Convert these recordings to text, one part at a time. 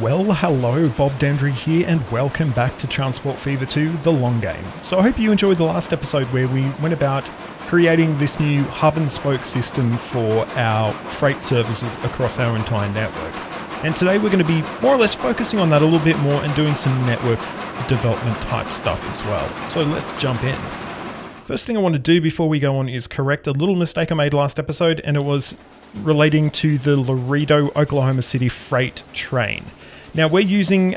Well, hello, Bob Dendry here, and welcome back to Transport Fever 2, The Long Game. So I hope you enjoyed the last episode where we went about creating this new hub and spoke system for our freight services across our entire network. And today we're going to be more or less focusing on that a little bit more and doing some network development type stuff as well. So let's jump in. First thing I want to do before we go on is correct a little mistake I made last episode, and it was relating to the Laredo, Oklahoma City freight train. Now we're using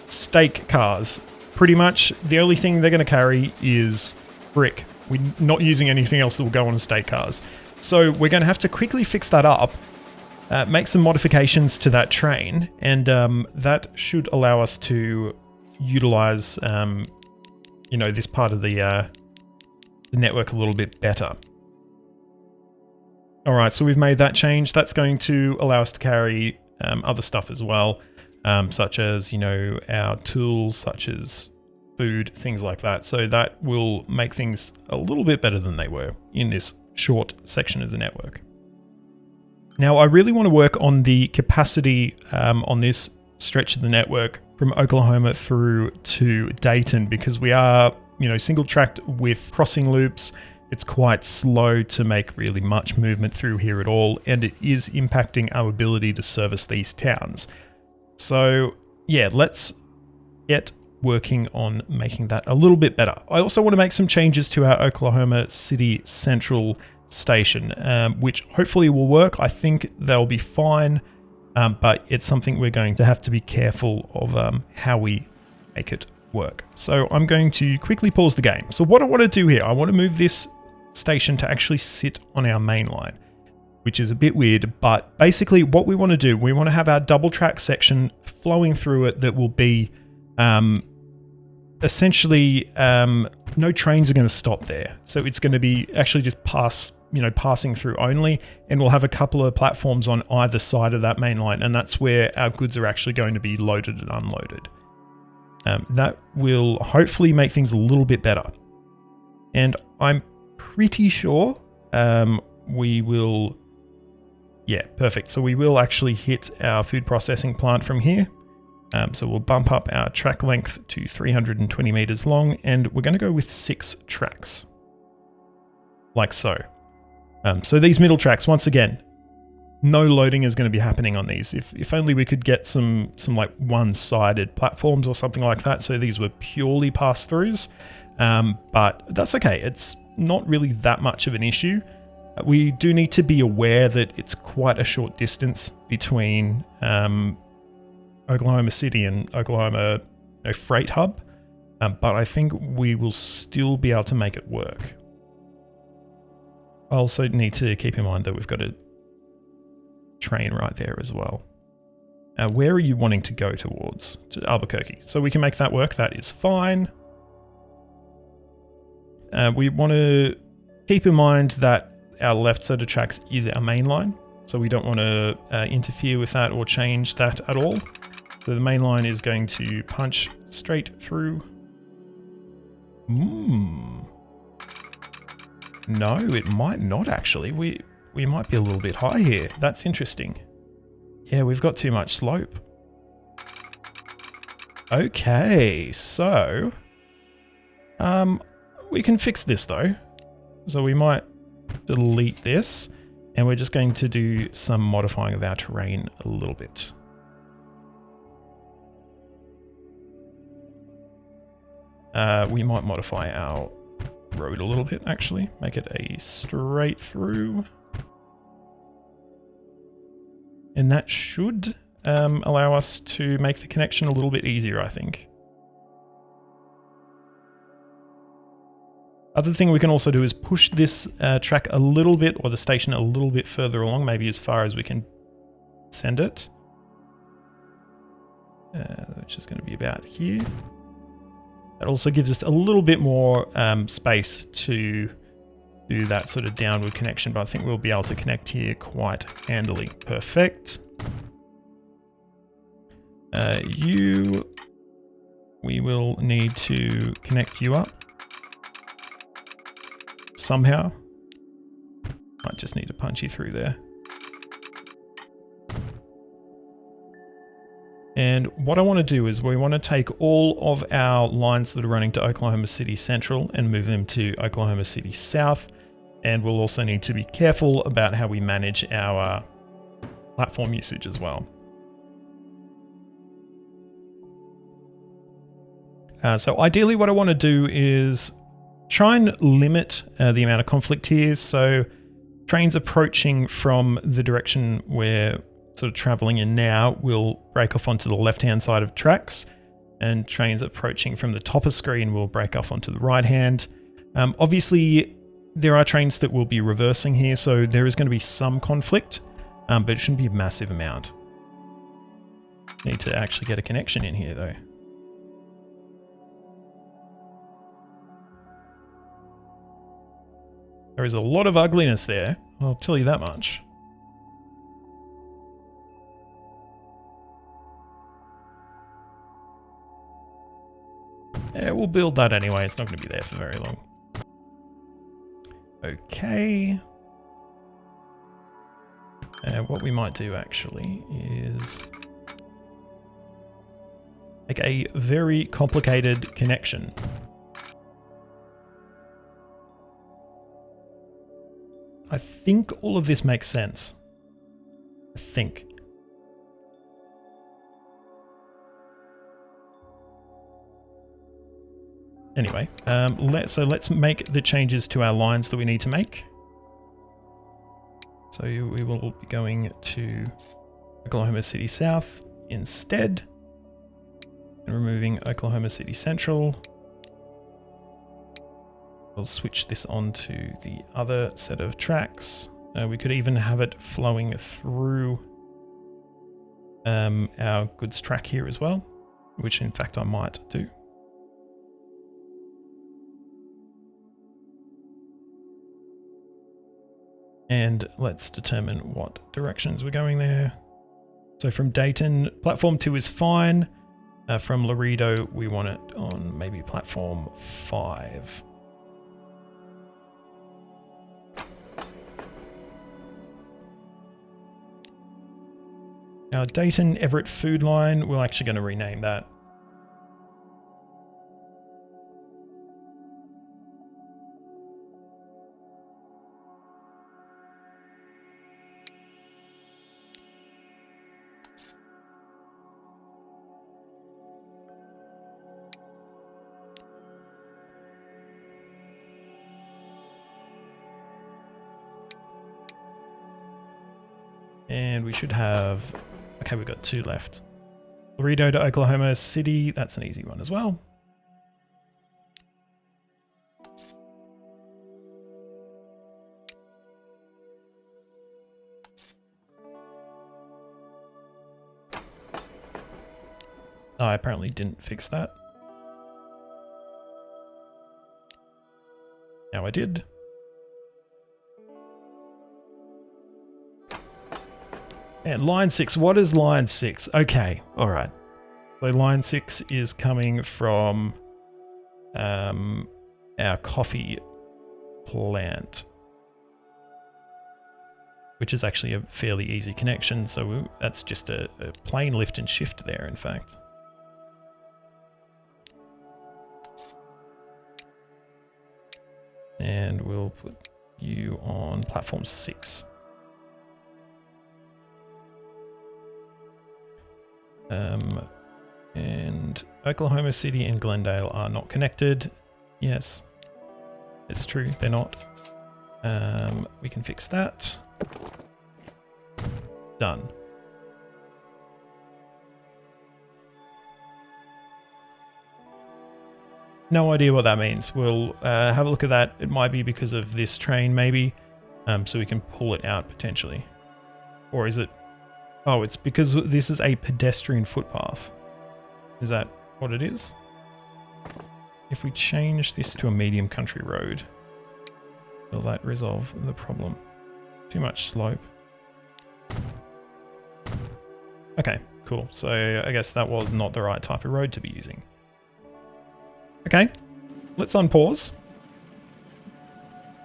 stake cars. Pretty much the only thing they're going to carry is brick. We're not using anything else that will go on stake cars. So we're going to have to quickly fix that up, make some modifications to that train, and that should allow us to utilize this part of the network a little bit better. All right, so we've made that change. That's going to allow us to carry other stuff as well, such as, our tools, such as food, things like that. So that will make things a little bit better than they were in this short section of the network. Now, I really want to work on the capacity on this stretch of the network from Oklahoma through to Dayton, because we are, single tracked with crossing loops. It's quite slow to make really much movement through here at all, and it is impacting our ability to service these towns. So yeah, let's get working on making that a little bit better. I also want to make some changes to our Oklahoma City Central station, which hopefully will work. I think they'll be fine, but it's something we're going to have to be careful of how we make it work. So I'm going to quickly pause the game. So what I want to do here, I want to move this station to actually sit on our main line, which is a bit weird, but basically what we want to do, we want to have our double track section flowing through it that will be essentially no trains are going to stop there. So it's going to be actually just passing through only, and we'll have a couple of platforms on either side of that main line, and that's where our goods are actually going to be loaded and unloaded. That will hopefully make things a little bit better. And I'm pretty sure we will... Yeah, perfect. So we will actually hit our food processing plant from here. So we'll bump up our track length to 320 meters long, and we're going to go with 6 tracks. Like so. So these middle tracks, once again, no loading is going to be happening on these. If only we could get some like one-sided platforms or something like that, so these were purely pass-throughs. But that's okay. It's not really that much of an issue. We do need to be aware that it's quite a short distance between Oklahoma City and Oklahoma Freight Hub, but I think we will still be able to make it work. I also need to keep in mind that we've got a train right there as well. Where are you wanting to go towards? To Albuquerque. So we can make that work. That is fine. We want to keep in mind that our left set of tracks is our main line, so we don't want to interfere with that or change that at all. So the main line is going to punch straight through. No, it might not actually. We might be a little bit high here. That's interesting. Yeah, we've got too much slope. Okay, so we can fix this though. So we might delete this, and we're just going to do some modifying of our terrain a little bit. We might modify our road a little bit, actually. Make it a straight through. And that should allow us to make the connection a little bit easier, I think. Other thing we can also do is push this track a little bit, or the station a little bit further along, maybe as far as we can send it. Which is going to be about here. That also gives us a little bit more space to do that sort of downward connection, but I think we'll be able to connect here quite handily. Perfect. We will need to connect you up somehow. Might just need to punch you through there. And what I want to do is we want to take all of our lines that are running to Oklahoma City Central and move them to Oklahoma City South. And we'll also need to be careful about how we manage our platform usage as well. So ideally what I want to do is try and limit the amount of conflict here. So trains approaching from the direction we're sort of traveling in now will break off onto the left-hand side of tracks, and trains approaching from the top of screen will break off onto the right hand. Obviously, there are trains that will be reversing here, so there is going to be some conflict, but it shouldn't be a massive amount. Need to actually get a connection in here though. There is a lot of ugliness there, I'll tell you that much. Yeah, we'll build that anyway, it's not going to be there for very long. Okay. What we might do actually is make a very complicated connection. I think all of this makes sense. I think. Anyway, let's make the changes to our lines that we need to make. So we will be going to Oklahoma City South instead, and removing Oklahoma City Central. We'll switch this on to the other set of tracks. We could even have it flowing through our goods track here as well, which in fact I might do. And let's determine what directions we're going there. So from Dayton, platform 2 is fine. From Laredo, we want it on maybe platform 5. Our Dayton Everett food line, we're actually going to rename that. And we should have, okay, we've got 2 left. Laredo to Oklahoma City, that's an easy one as well. I apparently didn't fix that. Now I did. And line 6, what is line 6? Okay, all right. So line 6 is coming from our coffee plant, which is actually a fairly easy connection. So that's just a plain lift and shift there, in fact. And we'll put you on platform 6. And Oklahoma City and Glendale are not connected. Yes, it's true, they're not. We can fix that. Done. No idea what that means. We'll have a look at that. It might be because of this train, maybe. So we can pull it out potentially. Or is it... Oh, it's because this is a pedestrian footpath. Is that what it is? If we change this to a medium country road, will that resolve the problem? Too much slope. Okay, cool. So I guess that was not the right type of road to be using. Okay, let's unpause.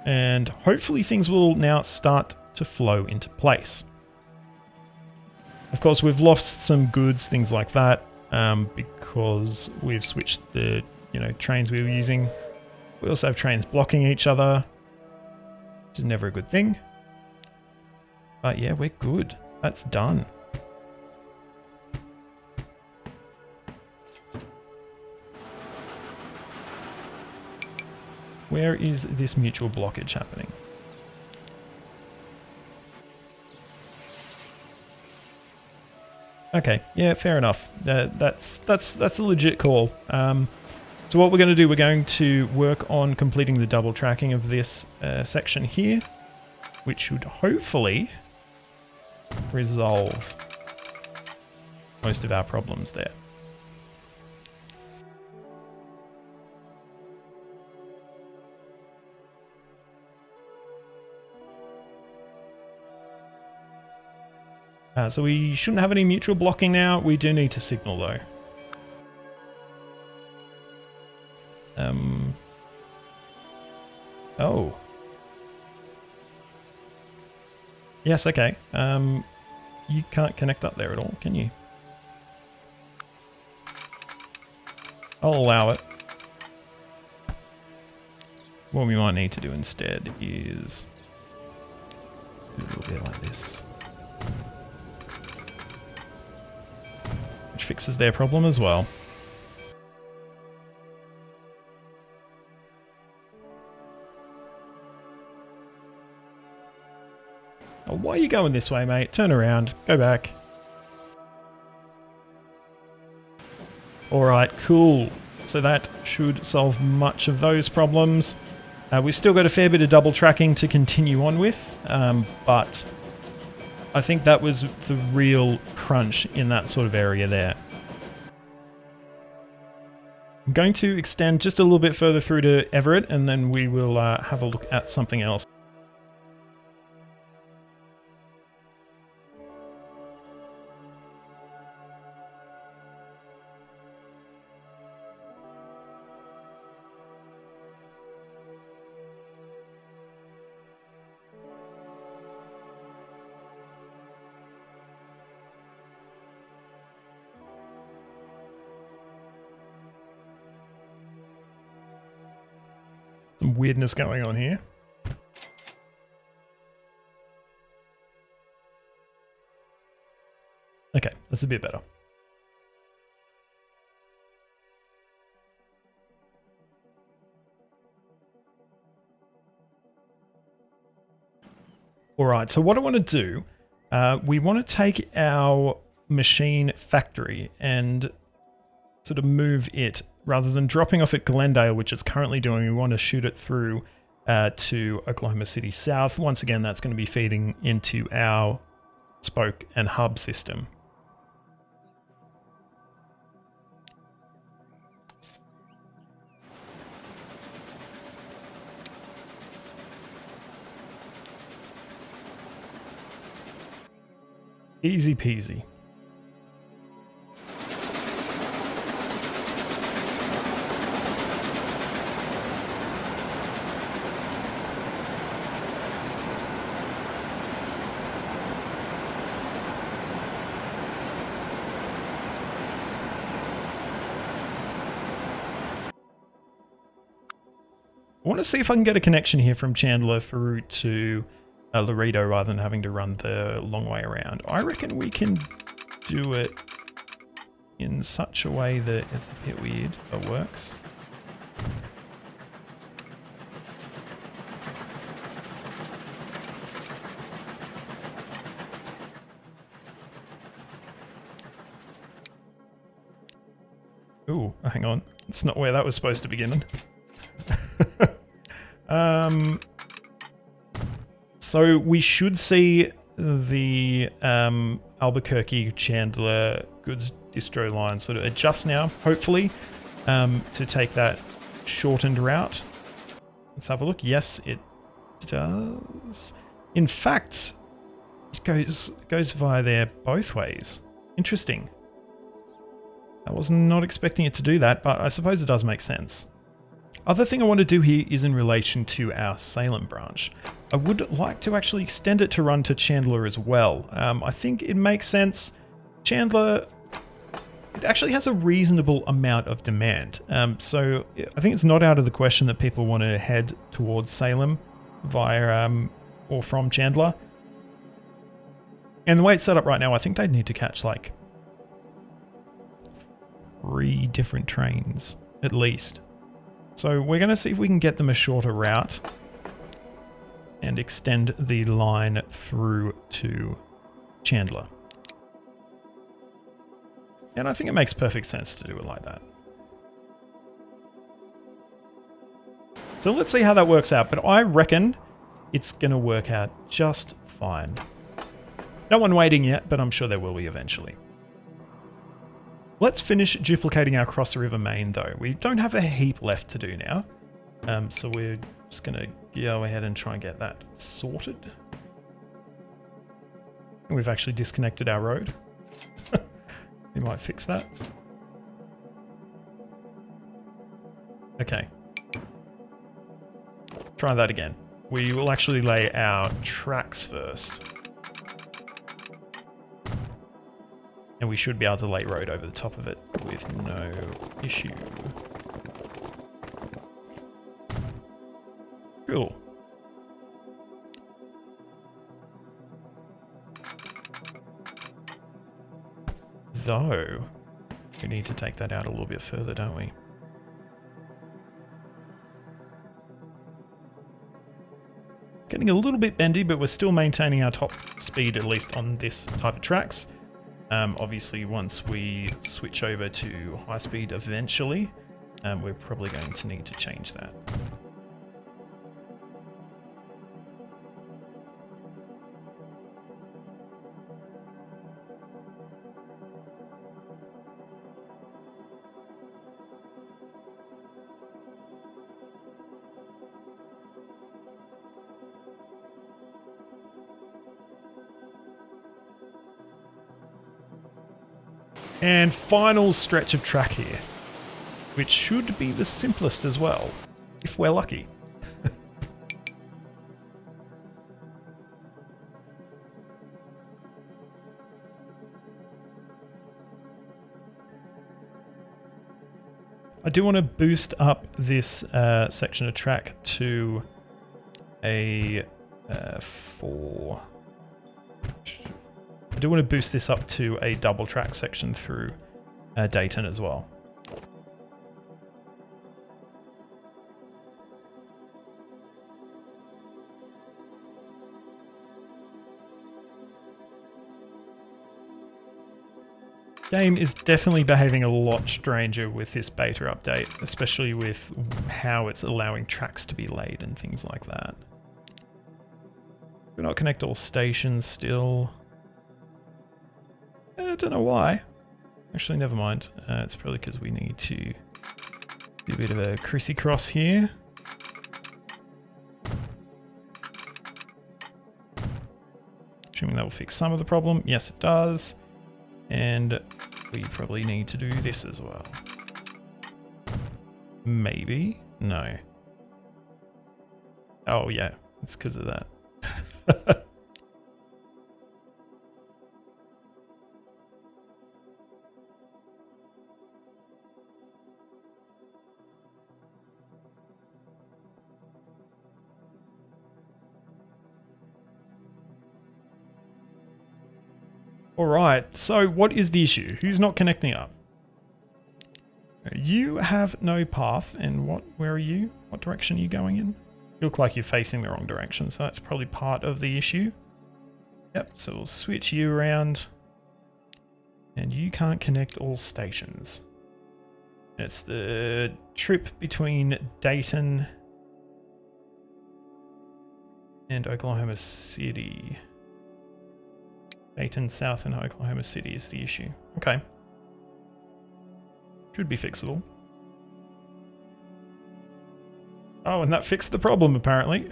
And hopefully things will now start to flow into place. I Of course, we've lost some goods, things like that, because we've switched the trains we were using. We also have trains blocking each other, which is never a good thing. But yeah, we're good. That's done. Where is this mutual blockage happening? Okay, yeah, fair enough. That's a legit call. So what we're going to do, we're going to work on completing the double tracking of this section here, which should hopefully resolve most of our problems there. So we shouldn't have any mutual blocking now. We do need to signal though. Oh. Yes, okay. You can't connect up there at all, can you? I'll allow it. What we might need to do instead is do a little bit like this. Which fixes their problem as well. Oh, why are you going this way, mate? Turn around. Go back. Alright, cool. So that should solve much of those problems. We've still got a fair bit of double tracking to continue on with, but I think that was the real crunch in that sort of area there. I'm going to extend just a little bit further through to Everett, and then we will have a look at something else. Some weirdness going on here. Okay, that's a bit better. All right, so what I want to do, we want to take our machine factory and sort of move it, rather than dropping off at Glendale, which it's currently doing. We want to shoot it through to Oklahoma City South. Once again, that's going to be feeding into our spoke and hub system. Easy peasy. I want to see if I can get a connection here from Chandler through to Laredo rather than having to run the long way around. I reckon we can do it in such a way that it's a bit weird, but works. Ooh, hang on. It's not where that was supposed to begin. So we should see the Albuquerque Chandler goods distro line sort of adjust now, hopefully, to take that shortened route. Let's have a look. Yes, it does. In fact, it goes via there both ways. Interesting. I was not expecting it to do that, but I suppose it does make sense. Other thing I want to do here is in relation to our Salem branch. I would like to actually extend it to run to Chandler as well. I think it makes sense Chandler, it actually has a reasonable amount of demand. So I think it's not out of the question that people want to head towards Salem via or from Chandler. And the way it's set up right now, I think they'd need to catch like 3 different trains at least. So we're going to see if we can get them a shorter route and extend the line through to Chandler. And I think it makes perfect sense to do it like that. So let's see how that works out, but I reckon it's going to work out just fine. No one waiting yet, but I'm sure there will be eventually. Let's finish duplicating our cross river main though. We don't have a heap left to do now. So we're just going to go ahead and try and get that sorted. And we've actually disconnected our road. We might fix that. Okay. Try that again. We will actually lay our tracks first. And we should be able to lay road over the top of it with no issue. Cool. Though, we need to take that out a little bit further, don't we? Getting a little bit bendy, but we're still maintaining our top speed, at least on this type of tracks. Obviously, once we switch over to high speed eventually, we're probably going to need to change that. And final stretch of track here, which should be the simplest as well, if we're lucky. I do want to boost up this section of track to a 4. I do want to boost this up to a double track section through Dayton as well. Game is definitely behaving a lot stranger with this beta update, especially with how it's allowing tracks to be laid and things like that. Do not connect all stations still. I don't know why. Actually, never mind. It's probably because we need to do a bit of a crissy cross here. Assuming that will fix some of the problem. Yes, it does. And we probably need to do this as well. Maybe? No. Oh, yeah. It's because of that. Alright, so what is the issue? Who's not connecting up? You have no path, and where are you? What direction are you going in? You look like you're facing the wrong direction, so that's probably part of the issue. Yep, so we'll switch you around. And you can't connect all stations. It's the trip between Dayton and Oklahoma City. Dayton South and Oklahoma City is the issue. Okay. Should be fixable. Oh, and that fixed the problem, apparently.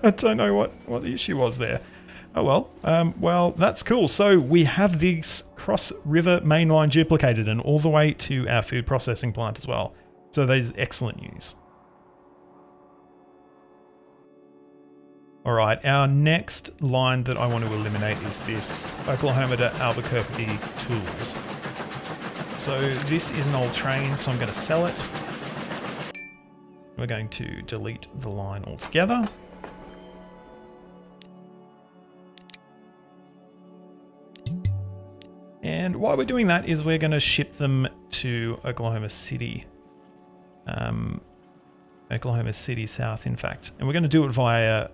I don't know what the issue was there. Oh well. Well, that's cool. So we have this cross-river mainline duplicated and all the way to our food processing plant as well. So that is excellent news. All right, our next line that I want to eliminate is this Oklahoma to Albuquerque tools. So this is an old train, so I'm going to sell it. We're going to delete the line altogether. And while we're doing that is we're going to ship them to Oklahoma City. Oklahoma City South, in fact. And we're going to do it via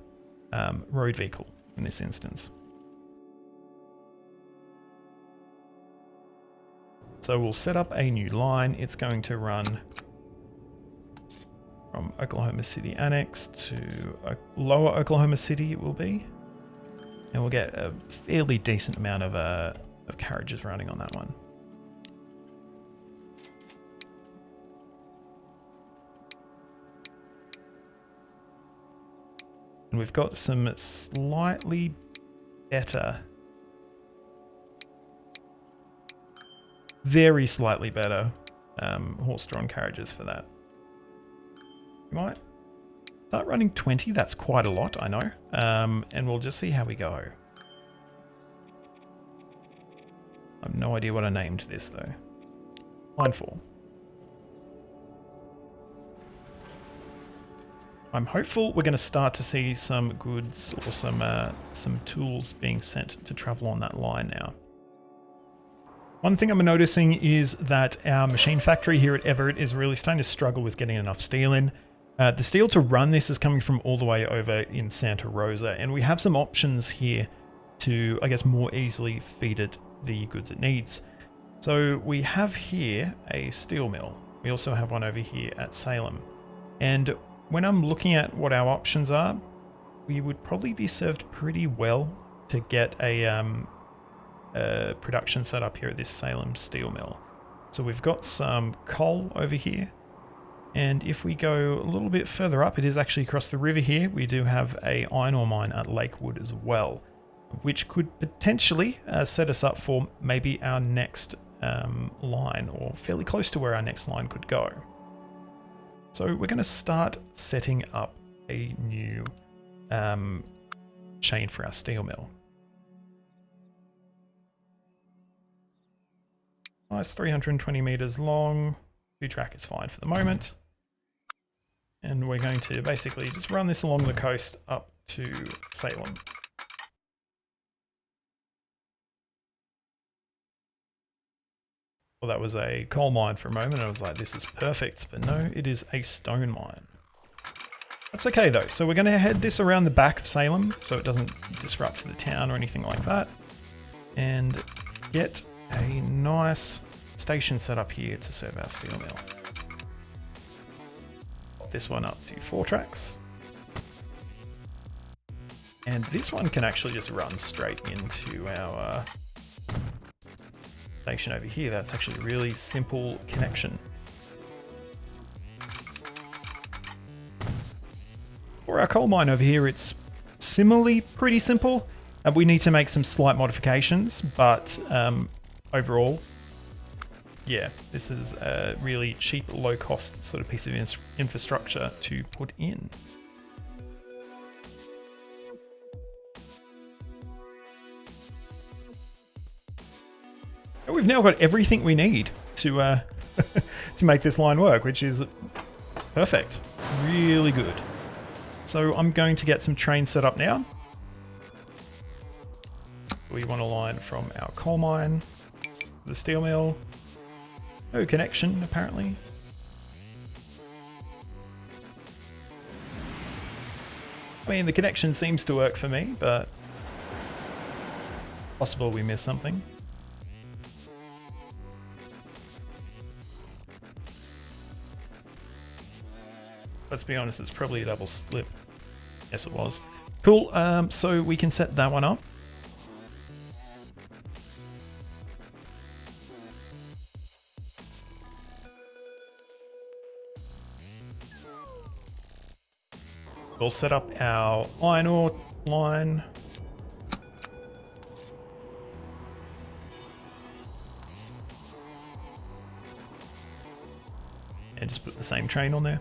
road vehicle in this instance. So we'll set up a new line. It's going to run from Oklahoma City Annex to Lower Oklahoma City it will be. And we'll get a fairly decent amount of carriages running on that one. And we've got some slightly better, very slightly better horse-drawn carriages for that. We might start running 20, that's quite a lot, I know. And we'll just see how we go. I have no idea what I named this though. Line 4. I'm hopeful we're going to start to see some goods or some tools being sent to travel on that line now. One thing I'm noticing is that our machine factory here at Everett is really starting to struggle with getting enough steel in. The steel to run this is coming from all the way over in Santa Rosa, and we have some options here to, I guess, more easily feed it the goods it needs. So we have here a steel mill. We also have one over here at Salem. And when I'm looking at what our options are, we would probably be served pretty well to get a production set up here at this Salem steel mill. So we've got some coal over here. And if we go a little bit further up, it is actually across the river here. We do have a iron ore mine at Lakewood as well, which could potentially set us up for maybe our next line, or fairly close to where our next line could go. So we're going to start setting up a new chain for our steel mill. Nice, 320 meters long. 2-track is fine for the moment. And we're going to basically just run this along the coast up to Salem. Well, that was a coal mine for a moment. I was like, this is perfect. But no, it is a stone mine. That's okay, though. So we're going to head this around the back of Salem so it doesn't disrupt the town or anything like that. And get a nice station set up here to serve our steel mill. Pop this one up to 4 tracks. And this one can actually just run straight into our station over here. That's actually a really simple connection. For our coal mine over here, it's similarly pretty simple. We need to make some slight modifications, but overall, yeah, this is a really cheap, low-cost sort of piece of infrastructure to put in. We've now got everything we need to to make this line work, which is perfect. Really good. So I'm going to get some trains set up now. We want a line from our coal mine to the steel mill. No connection, apparently. I mean, the connection seems to work for me, but possible we missed something. Let's be honest, it's probably a double slip. Yes, it was. Cool, so we can set that one up. We'll set up our iron ore line. And just put the same train on there.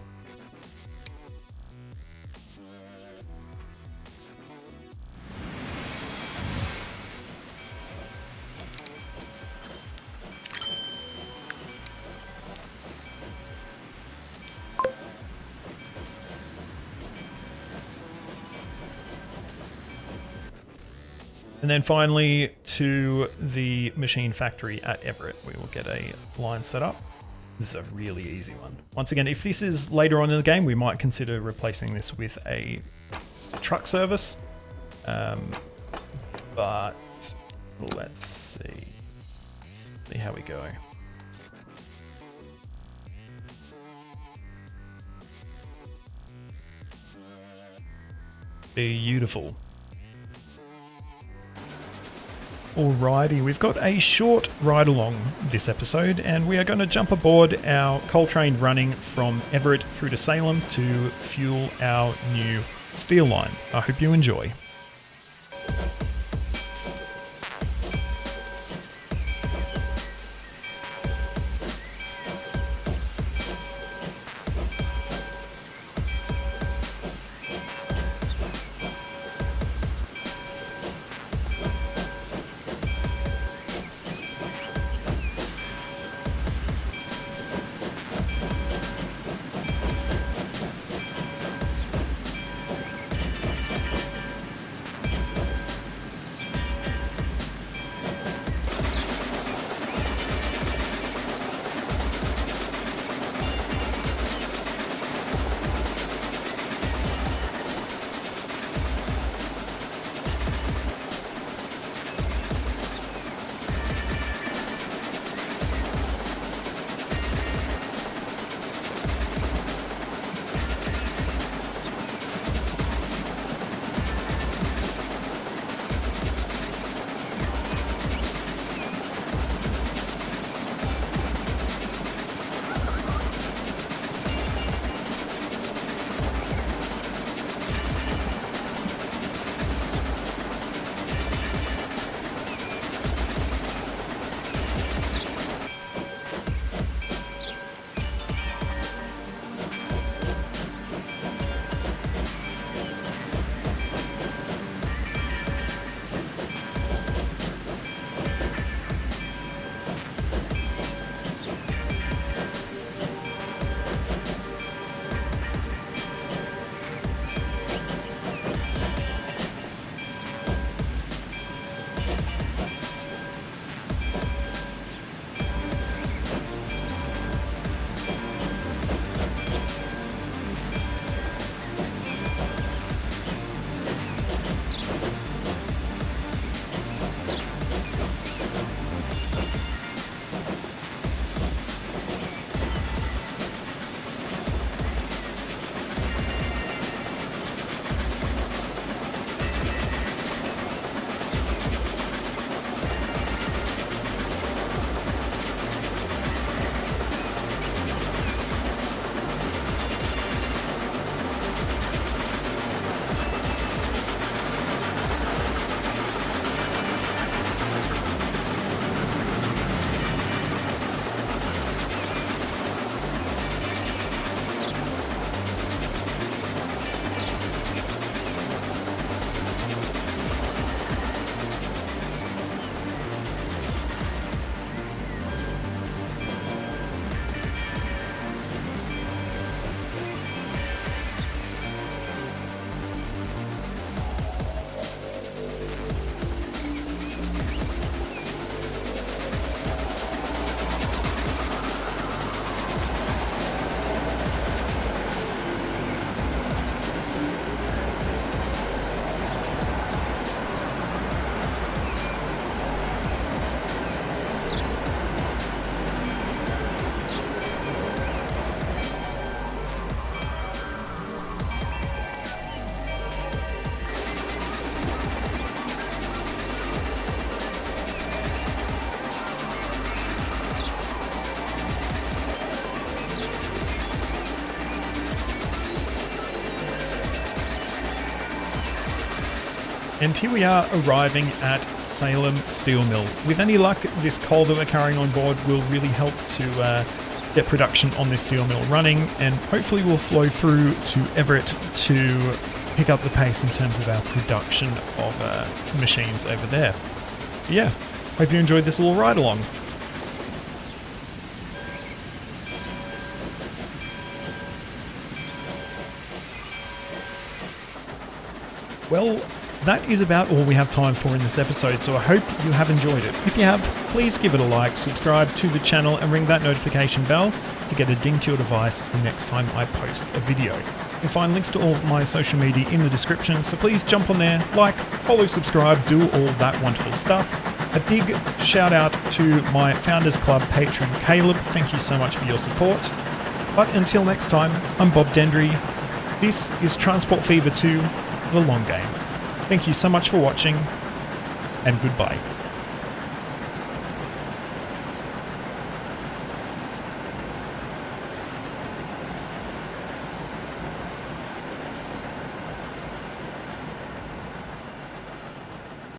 And then finally to the machine factory at Everett, we will get a line set up. This is a really easy one. Once again, if this is later on in the game, we might consider replacing this with a truck service. But let's see how we go. Beautiful. Alrighty, we've got a short ride along this episode, and we are going to jump aboard our coal train running from Everett through to Salem to fuel our new steel line. I hope you enjoy. And here we are arriving at Salem Steel Mill. With any luck, this coal that we're carrying on board will really help to get production on this steel mill running, and hopefully will flow through to Everett to pick up the pace in terms of our production of machines over there. But yeah, hope you enjoyed this little ride along. Well, that is about all we have time for in this episode, so I hope you have enjoyed it. If you have, please give it a like, subscribe to the channel, and ring that notification bell to get a ding to your device the next time I post a video. You'll find links to all of my social media in the description, so please jump on there, like, follow, subscribe, do all that wonderful stuff. A big shout out to my Founders Club patron Caleb. Thank you so much for your support. But until next time, I'm Bob Dendry. This is Transport Fever 2, The Long Game. Thank you so much for watching, and goodbye.